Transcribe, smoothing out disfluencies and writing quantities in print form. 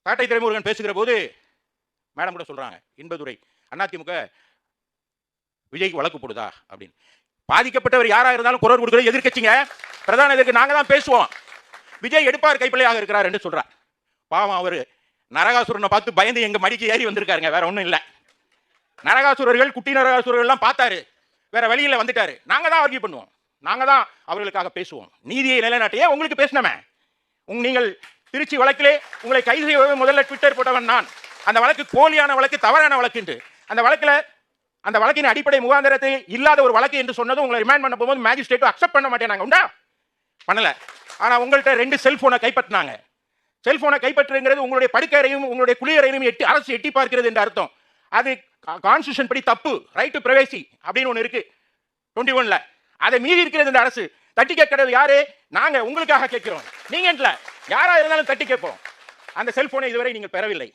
காட்டை துரைமுருகன் பேசுகிற போது மேடம் கூட சொல்றாங்க, இன்பதுரை அதிமுக விஜய்க்கு வழக்கு போடுதா அப்படின்னு. பாதிக்கப்பட்டவர் யாரா இருந்தாலும் குரல் கொடுக்கிறது எதிர்க்கட்சிங்க. பிரதான எதிர்க்கு நாங்க தான் பேசுவோம். விஜய் எடுப்பார் கைப்பிள்ளையாக இருக்கிறார் என்று சொல்றார். பாவம், அவர் நரகாசுரனை பார்த்து பயந்து எங்க மடிக்கு ஏறி வந்திருக்காருங்க, வேற ஒண்ணும் இல்லை. நரகாசுரர்கள், குட்டி நரகாசுரர்கள் எல்லாம் பார்த்தாரு, வேற வழியில் வந்துட்டாரு. நாங்க தான் ஆர்கியூ பண்ணுவோம், நாங்க தான் அவர்களுக்காக பேசுவோம். நீதியை நிலைநாட்டியே உங்களுக்கு பேசினமே. நீங்கள் திருச்சி வழக்கிலே உங்களை கைது செய்ய முதல்ல ட்விட்டர் போட்டவன் நான். அந்த வழக்கு போலியான வழக்கு, தவறான வழக்கு என்று. அந்த வழக்கின் அடிப்படை முகாந்திரத்தை இல்லாத ஒரு வழக்கு என்று சொன்னதும் உங்களை ரிமாண்ட் பண்ண போகும்போது மேஜிஸ்ட்ரேட் அக்செப்ட் பண்ண மாட்டேனாங்க. உண்டா? பண்ணல. ஆனா உங்கள்கிட்ட 2 செல்போனை கைப்பற்றினாங்க. செல்போனை கைப்பற்றுங்கிறது உங்களுடைய படுக்கையறையும் உங்களுடைய குளியறையும் அரசு எட்டி பார்க்கிறது என்று அர்த்தம். அது கான்ஸ்டிடியூஷன் படி தப்பு. ரைட் டு பிரைவசி அப்படின்னு ஒன்று இருக்கு 21ல. அதை மீறி இருக்கிறது இந்த அரசு. தட்டி கேட்கறது யாரு? நாங்க உங்களுக்காக கேட்கிறோம். நீங்க யாரா இருந்தாலும் தட்டி கேட்போம். அந்த செல்போனை இதுவரை நீங்கள் பெறவில்லை.